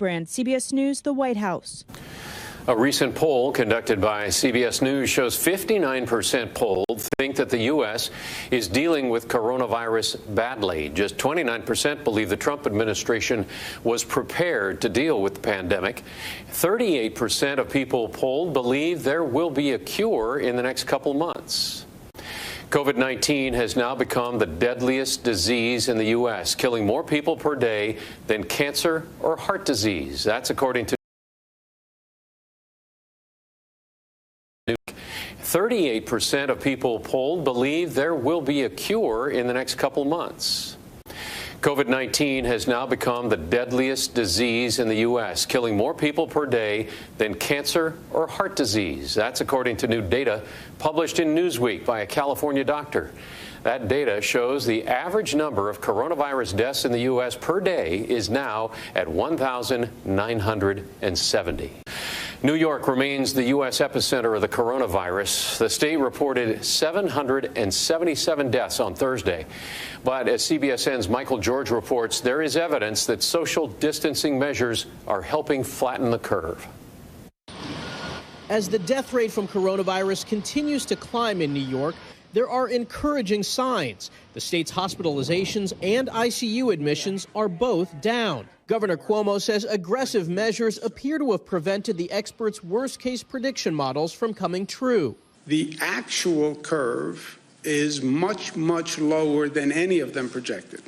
Brand, CBS News, the White House. A recent poll conducted by CBS News shows 59% polled think that the U.S. is dealing with coronavirus badly. Just 29% believe the Trump administration was prepared to deal with the pandemic. 38% of people polled believe there will be a cure in the next couple months. COVID-19 has now become the deadliest disease in the U.S., killing more people per day than cancer or heart disease. That's according to 38% of people polled believe there will be a cure in the next couple months. COVID-19 has now become the deadliest disease in the U.S., killing more people per day than cancer or heart disease. That's according to new data published in Newsweek by a California doctor. That data shows the average number of coronavirus deaths in the U.S. per day is now at 1,970. New York remains the U.S. epicenter of the coronavirus. The state reported 777 deaths on Thursday. But as CBSN's Michael George reports, there is evidence that social distancing measures are helping flatten the curve. As the death rate from coronavirus continues to climb in New York, there are encouraging signs. The state's hospitalizations and ICU admissions are both down. Governor Cuomo says aggressive measures appear to have prevented the experts' worst-case prediction models from coming true. The actual curve is much, much lower than any of them projected.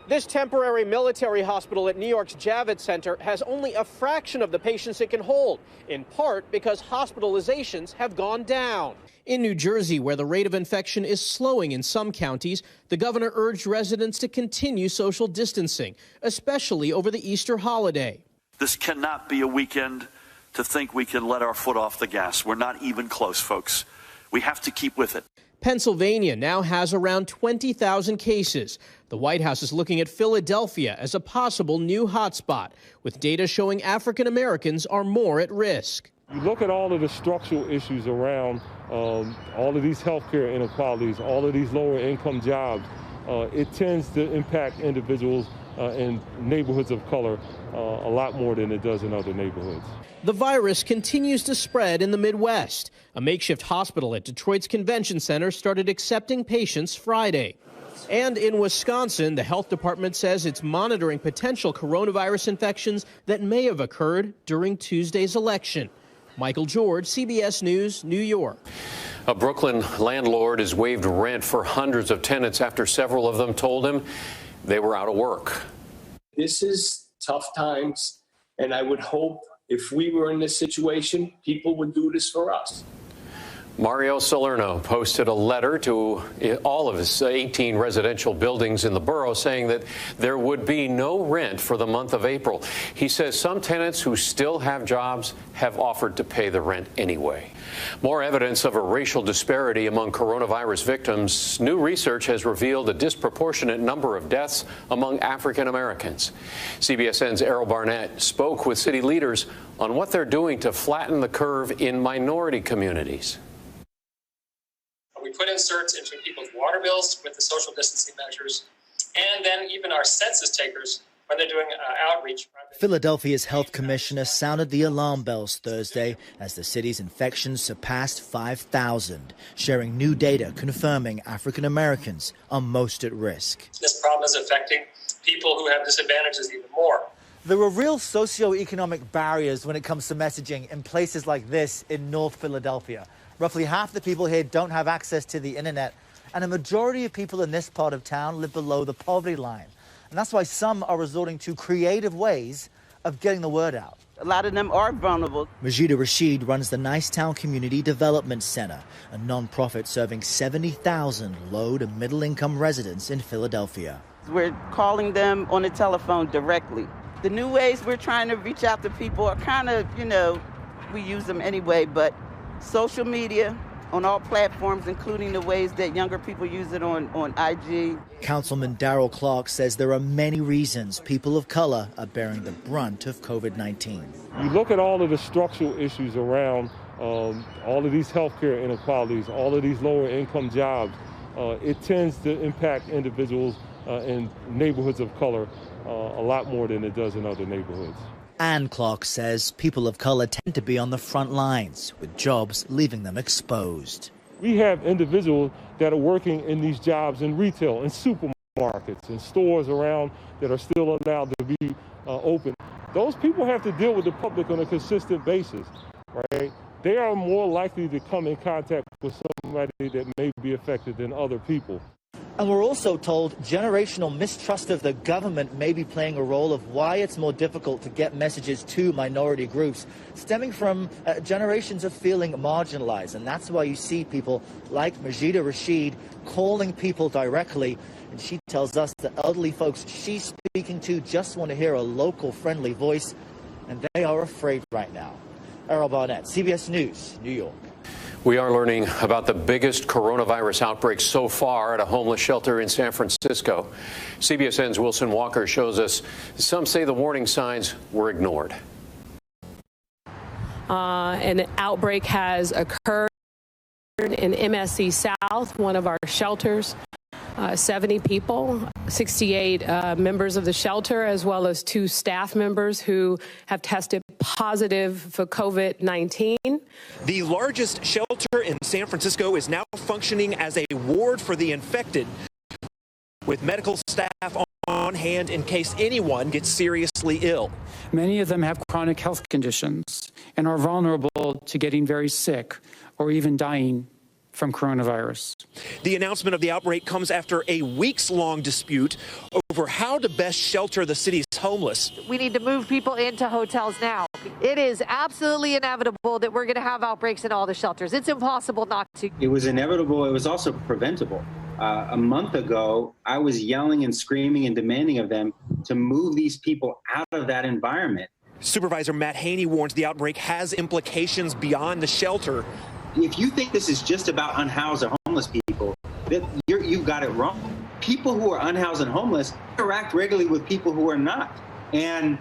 This temporary military hospital at New York's Javits Center has only a fraction of the patients it can hold, in part because hospitalizations have gone down. In New Jersey, where the rate of infection is slowing in some counties, the governor urged residents to continue social distancing, especially over the Easter holiday. This cannot be a weekend to think we can let our foot off the gas. We're not even close, folks. We have to keep with it. Pennsylvania now has around 20,000 cases. The White House is looking at Philadelphia as a possible new hotspot, with data showing African Americans are more at risk. You look at all of the structural issues around all of these healthcare inequalities, all of these lower income jobs, it tends to impact individuals in neighborhoods of color a lot more than it does in other neighborhoods. The virus continues to spread in the Midwest. A makeshift hospital at Detroit's Convention Center started accepting patients Friday. And in Wisconsin, the health department says it's monitoring potential coronavirus infections that may have occurred during Tuesday's election. Michael George, CBS News, New York. A Brooklyn landlord has waived rent for hundreds of tenants after several of them told him they were out of work. This is tough times, and I would hope if we were in this situation, people would do this for us. Mario Salerno posted a letter to all of his 18 residential buildings in the borough saying that there would be no rent for the month of April. He says some tenants who still have jobs have offered to pay the rent anyway. More evidence of a racial disparity among coronavirus victims. New research has revealed a disproportionate number of deaths among African Americans. CBSN's Errol Barnett spoke with city leaders on what they're doing to flatten the curve in minority communities. We put inserts into people's water bills with the social distancing measures, and then even our census takers, when they're doing outreach. Philadelphia's health commissioner sounded the alarm bells Thursday as the city's infections surpassed 5,000, sharing new data confirming African Americans are most at risk. This problem is affecting people who have disadvantages even more. There are real socioeconomic barriers when it comes to messaging in places like this in North Philadelphia. Roughly half the people here don't have access to the internet, and a majority of people in this part of town live below the poverty line. And that's why some are resorting to creative ways of getting the word out. A lot of them are vulnerable. Majida Rashid runs the Nicetown Community Development Center, a nonprofit serving 70,000 low to middle-income residents in Philadelphia. We're calling them on the telephone directly. The new ways we're trying to reach out to people are kind of, we use them anyway, but social media on all platforms, including the ways that younger people use it on IG. Councilman Darrell Clark says there are many reasons people of color are bearing the brunt of COVID-19. You look at all of the structural issues around all of these healthcare inequalities, all of these lower income jobs, it tends to impact individuals in neighborhoods of color a lot more than it does in other neighborhoods. Ann Clark says people of color tend to be on the front lines, with jobs leaving them exposed. We have individuals that are working in these jobs in retail, in supermarkets, and stores around that are still allowed to be open. Those people have to deal with the public on a consistent basis, right? They are more likely to come in contact with somebody that may be affected than other people. And we're also told generational mistrust of the government may be playing a role of why it's more difficult to get messages to minority groups, stemming from generations of feeling marginalized. And that's why you see people like Majida Rashid calling people directly. And she tells us the elderly folks she's speaking to just want to hear a local friendly voice, and they are afraid right now. Errol Barnett, CBS News, New York. We are learning about the biggest coronavirus outbreak so far at a homeless shelter in San Francisco. CBSN's Wilson Walker shows us some say the warning signs were ignored. An outbreak has occurred in MSC South, one of our shelters. 70 people, 68 members of the shelter, as well as 2 staff members who have tested positive for COVID-19. The largest shelter in San Francisco is now functioning as a ward for the infected, with medical staff on hand in case anyone gets seriously ill. Many of them have chronic health conditions and are vulnerable to getting very sick or even dying from coronavirus. The announcement of the outbreak comes after a weeks-long dispute over how to best shelter the city's homeless. We need to move people into hotels now. It is absolutely inevitable that we're going to have outbreaks in all the shelters. It's impossible not to. It was inevitable. It was also preventable. A month ago, I was yelling and screaming and demanding of them to move these people out of that environment. Supervisor Matt Haney warns the outbreak has implications beyond the shelter. If you think this is just about unhoused or homeless people, you've got it wrong. People who are unhoused and homeless interact regularly with people who are not. And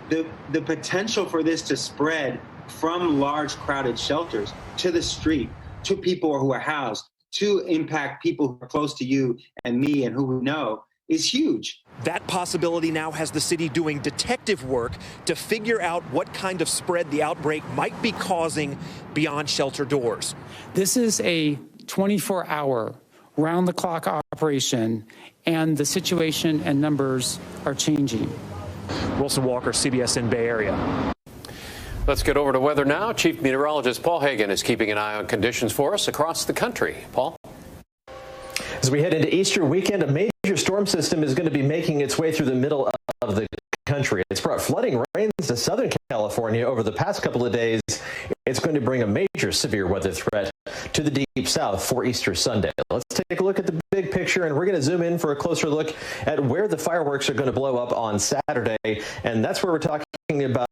the potential for this to spread from large crowded shelters to the street, to people who are housed, to impact people who are close to you and me and who we know is huge. That possibility now has the city doing detective work to figure out what kind of spread the outbreak might be causing beyond shelter doors. This is a 24-hour, round-the-clock operation, and the situation and numbers are changing. Wilson Walker, CBSN Bay Area. Let's get over to weather now. Chief Meteorologist Paul Hagan is keeping an eye on conditions for us across the country. Paul? As we head into Easter weekend, a major storm system is going to be making its way through the middle of the country. It's brought flooding rains to Southern California over the past couple of days. It's going to bring a major severe weather threat to the deep south for Easter Sunday. Let's take a look at the big picture, and we're going to zoom in for a closer look at where the fireworks are going to blow up on Saturday. And that's where we're talking about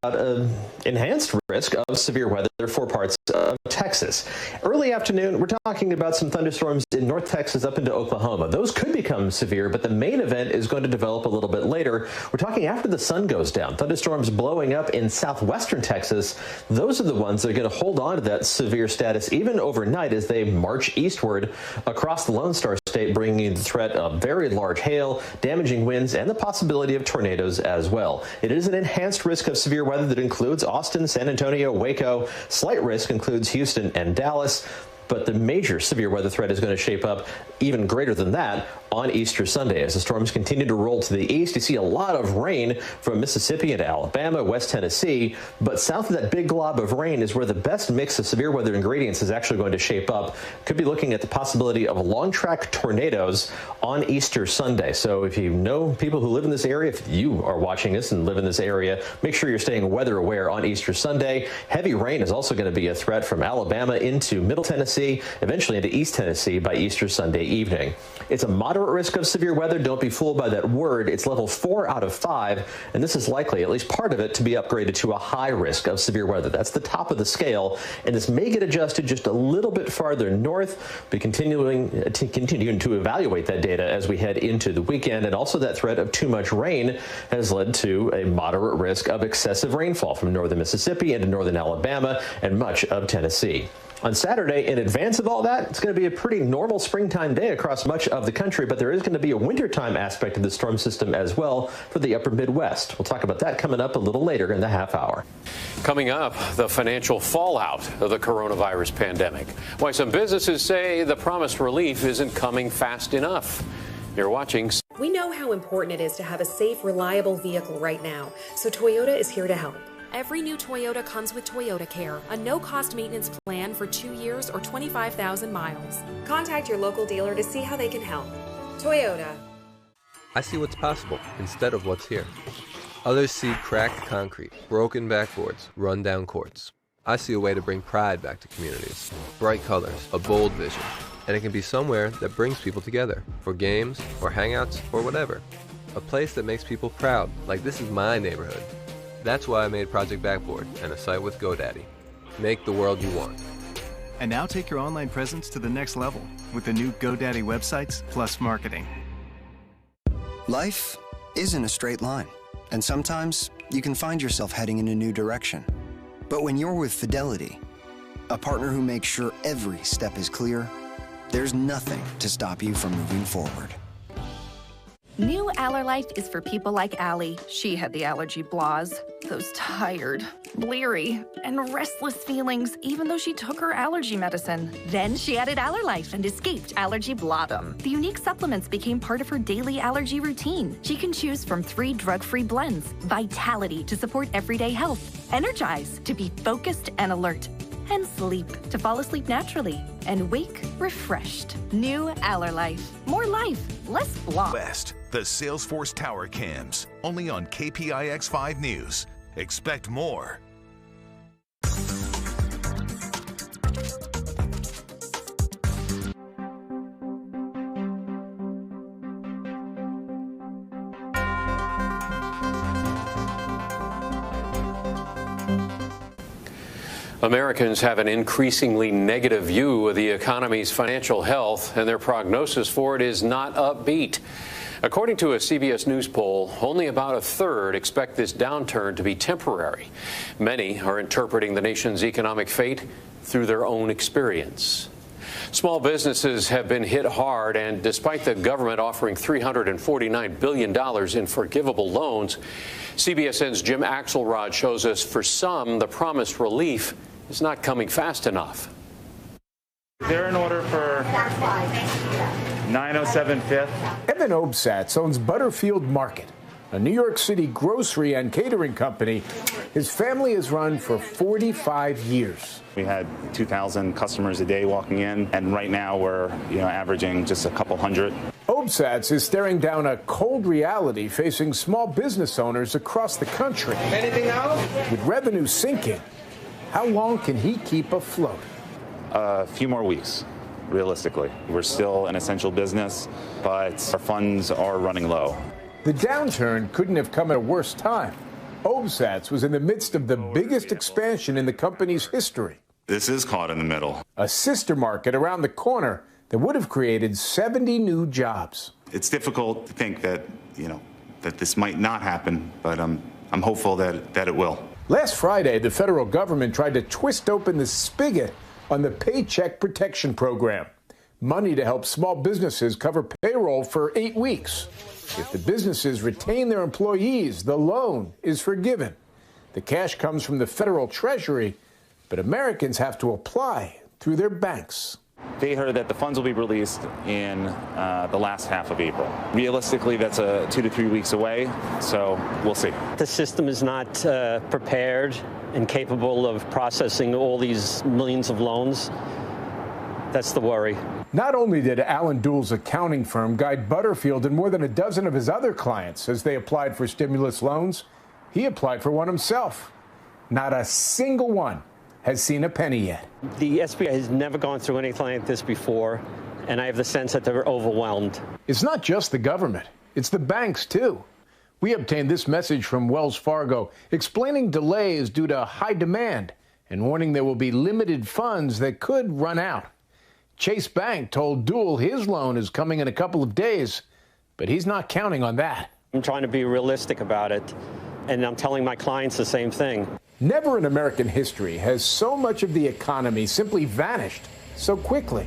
enhanced risk of severe weather for parts of Texas. Early afternoon, we're talking about some thunderstorms in North Texas up into Oklahoma. Those could become severe, but the main event is going to develop a little bit later. We're talking after the sun goes down. Thunderstorms blowing up in southwestern Texas. Those are the ones that are going to hold on to that severe status even overnight as they march eastward across the Lone Star State, bringing the threat of very large hail, damaging winds, and the possibility of tornadoes as well. It is an enhanced risk of severe weather that includes Austin, San Antonio, Waco. Slight risk includes Houston and Dallas. But the major severe weather threat is going to shape up even greater than that on Easter Sunday. As the storms continue to roll to the east, you see a lot of rain from Mississippi into Alabama, West Tennessee. But south of that big glob of rain is where the best mix of severe weather ingredients is actually going to shape up. Could be looking at the possibility of long track tornadoes on Easter Sunday. So if you know people who live in this area, if you are watching this and live in this area, make sure you're staying weather aware on Easter Sunday. Heavy rain is also going to be a threat from Alabama into Middle Tennessee, eventually into East Tennessee by Easter Sunday evening. It's a moderate risk of severe weather. Don't be fooled by that word. It's level 4 out of 5, and this is likely, at least part of it, to be upgraded to a high risk of severe weather. That's the top of the scale, and this may get adjusted just a little bit farther north. Be continuing to evaluate that data as we head into the weekend, and also that threat of too much rain has led to a moderate risk of excessive rainfall from northern Mississippi into northern Alabama and much of Tennessee. On Saturday, in advance of all that, it's going to be a pretty normal springtime day across much of the country, but there is going to be a wintertime aspect of the storm system as well for the upper Midwest. We'll talk about that coming up a little later in the half hour. Coming up, the financial fallout of the coronavirus pandemic. Why some businesses say the promised relief isn't coming fast enough. You're watching. We know how important it is to have a safe, reliable vehicle right now, so Toyota is here to help. Every new Toyota comes with Toyota Care, a no-cost maintenance plan for 2 years or 25,000 miles. Contact your local dealer to see how they can help. Toyota. I see what's possible instead of what's here. Others see cracked concrete, broken backboards, run-down courts. I see a way to bring pride back to communities. Bright colors, a bold vision. And it can be somewhere that brings people together, for games, or hangouts, or whatever. A place that makes people proud, like this is my neighborhood. That's why I made Project Backboard and a site with GoDaddy. Make the world you want. And now take your online presence to the next level with the new GoDaddy websites plus marketing. Life isn't a straight line, and sometimes you can find yourself heading in a new direction. But when you're with Fidelity, a partner who makes sure every step is clear, there's nothing to stop you from moving forward. New Allerlife is for people like Allie. She had the allergy blahs, those tired, bleary, and restless feelings even though she took her allergy medicine. Then she added Allerlife and escaped allergy blahdom. The unique supplements became part of her daily allergy routine. She can choose from 3 drug-free blends. Vitality to support everyday health. Energize to be focused and alert. And Sleep to fall asleep naturally and wake refreshed. New Allerlife. More life, less blah. West, the Salesforce Tower Cams, only on KPIX 5 News. Expect more. Americans have an increasingly negative view of the economy's financial health, and their prognosis for it is not upbeat. According to a CBS News poll, only about a third expect this downturn to be temporary. Many are interpreting the nation's economic fate through their own experience. Small businesses have been hit hard, and despite the government offering $349 billion in forgivable loans, CBSN's Jim Axelrod shows us for some, the promised relief is not coming fast enough. Is there an order for 907 Fifth? Evan Obsatz owns Butterfield Market, a New York City grocery and catering company his family has run for 45 years. We had 2,000 customers a day walking in, and right now we're averaging just a couple hundred. Obsatz is staring down a cold reality facing small business owners across the country. Anything else? With revenue sinking, how long can he keep afloat? A few more weeks, realistically. We're still an essential business, but our funds are running low. The downturn couldn't have come at a worse time. Obsatz was in the midst of the biggest expansion in the company's history. This is caught in the middle. A sister market around the corner that would have created 70 new jobs. It's difficult to think that, that this might not happen, but I'm hopeful that it will. Last Friday, the federal government tried to twist open the spigot on the Paycheck Protection Program, money to help small businesses cover payroll for 8 weeks. If the businesses retain their employees, the loan is forgiven. The cash comes from the federal treasury, but Americans have to apply through their banks. They heard that the funds will be released in the last half of April. Realistically, that's 2 to 3 weeks away, so we'll see. The system is not prepared and capable of processing all these millions of loans. That's the worry. Not only did Alan Doole's accounting firm guide Butterfield and more than a dozen of his other clients as they applied for stimulus loans, he applied for one himself. Not a single one has seen a penny yet. The SBA has never gone through anything like this before, and I have the sense that they're overwhelmed. It's not just the government, it's the banks, too. We obtained this message from Wells Fargo explaining delays due to high demand and warning there will be limited funds that could run out. Chase Bank told Doole his loan is coming in a couple of days, but he's not counting on that. I'm trying to be realistic about it, and I'm telling my clients the same thing. Never in American history has so much of the economy simply vanished so quickly.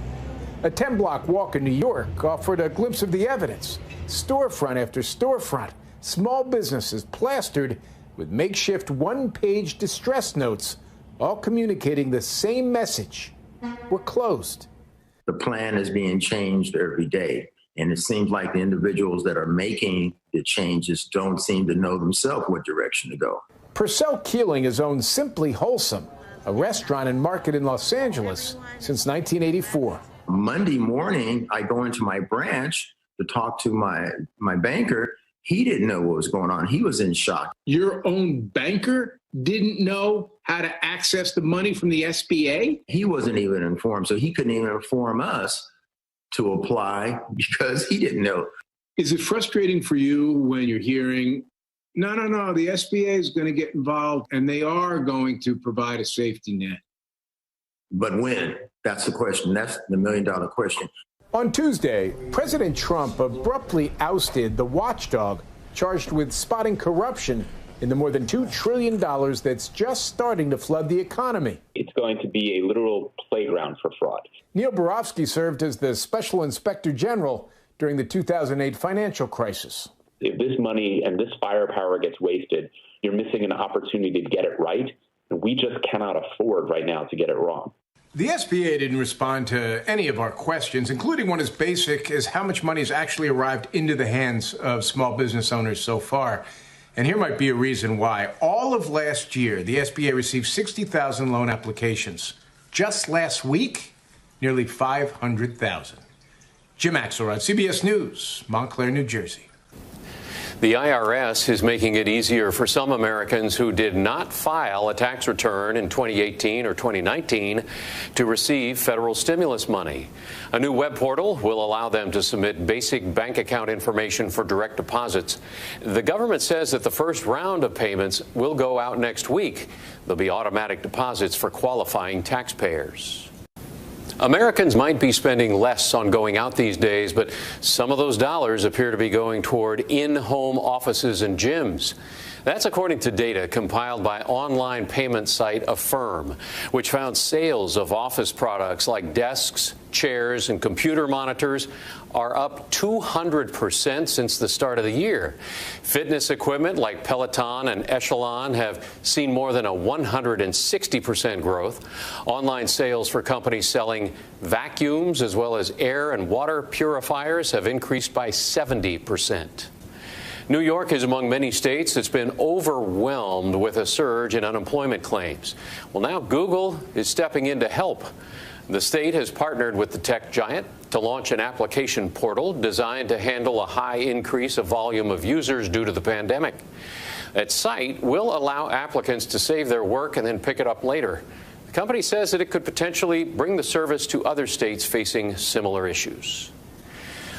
A 10-block walk in New York offered a glimpse of the evidence. Storefront after storefront, small businesses plastered with makeshift one-page distress notes, all communicating the same message. We're closed. The plan is being changed every day, and it seems like the individuals that are making the changes don't seem to know themselves what direction to go. Purcell Keeling has owned Simply Wholesome, a restaurant and market in Los Angeles since 1984. Monday morning, I go into my branch to talk to my banker. He didn't know what was going on. He was in shock. Your own banker didn't know how to access the money from the SBA? He wasn't even informed, so he couldn't even inform us to apply because he didn't know. Is it frustrating for you when you're hearing, no, the SBA is going to get involved and they are going to provide a safety net? But when? That's the question. That's the million-dollar question. On Tuesday, President Trump abruptly ousted the watchdog charged with spotting corruption in the more than $2 trillion that's just starting to flood the economy. It's going to be a literal playground for fraud. Neil Barofsky served as the Special Inspector General during the 2008 financial crisis. If this money and this firepower gets wasted, you're missing an opportunity to get it right. And we just cannot afford right now to get it wrong. The SBA didn't respond to any of our questions, including one as basic as how much money has actually arrived into the hands of small business owners so far. And here might be a reason why. All of last year, the SBA received 60,000 loan applications. Just last week, nearly 500,000. Jim Axelrod, CBS News, Montclair, New Jersey. The IRS is making it easier for some Americans who did not file a tax return in 2018 or 2019 to receive federal stimulus money. A new web portal will allow them to submit basic bank account information for direct deposits. The government says that the first round of payments will go out next week. There'll be automatic deposits for qualifying taxpayers. Americans might be spending less on going out these days, but some of those dollars appear to be going toward in-home offices and gyms. That's according to data compiled by online payment site Affirm, which found sales of office products like desks, chairs, and computer monitors are up 200% since the start of the year. Fitness equipment like Peloton and Echelon have seen more than a 160% growth. Online sales for companies selling vacuums as well as air and water purifiers have increased by 70%. New York is among many states that's been overwhelmed with a surge in unemployment claims. Well, now Google is stepping in to help. The state has partnered with the tech giant to launch an application portal designed to handle a high increase of volume of users due to the pandemic. That site will allow applicants to save their work and then pick it up later. The company says that it could potentially bring the service to other states facing similar issues.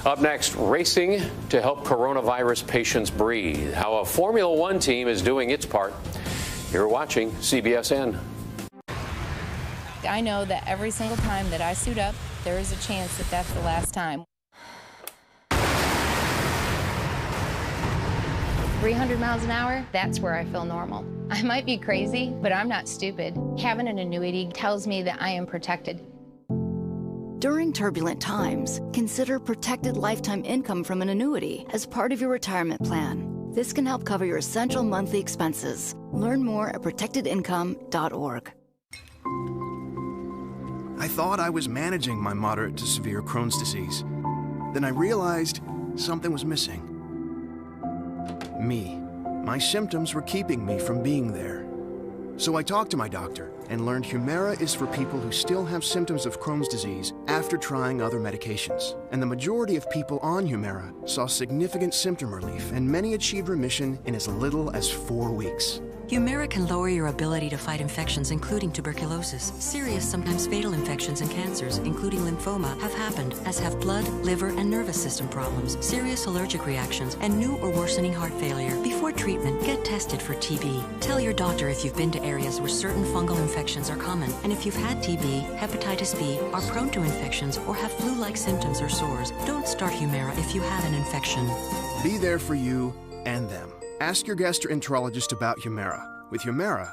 Up next, racing to help coronavirus patients breathe. How a Formula One team is doing its part. You're watching CBSN. I know that every single time that I suit up, there is a chance that that's the last time. 300 miles an hour, that's where I feel normal. I might be crazy, but I'm not stupid. Having an annuity tells me that I am protected. During turbulent times, consider protected lifetime income from an annuity as part of your retirement plan. This can help cover your essential monthly expenses. Learn more at protectedincome.org. I thought I was managing my moderate to severe Crohn's disease. Then I realized something was missing. Me. My symptoms were keeping me from being there. So I talked to my doctor and learned Humira is for people who still have symptoms of Crohn's disease after trying other medications. And the majority of people on Humira saw significant symptom relief, and many achieved remission in as little as 4 weeks. Humira can lower your ability to fight infections, including tuberculosis. Serious, sometimes fatal infections and cancers, including lymphoma, have happened, as have blood, liver, and nervous system problems, serious allergic reactions, and new or worsening heart failure. Before treatment, get tested for TB. Tell your doctor if you've been to areas where certain fungal infections are common, and if you've had TB, hepatitis B, are prone to infections, or have flu-like symptoms or sores. Don't start Humira if you have an infection. Be there for you and them. Ask your gastroenterologist about Humira. With Humira,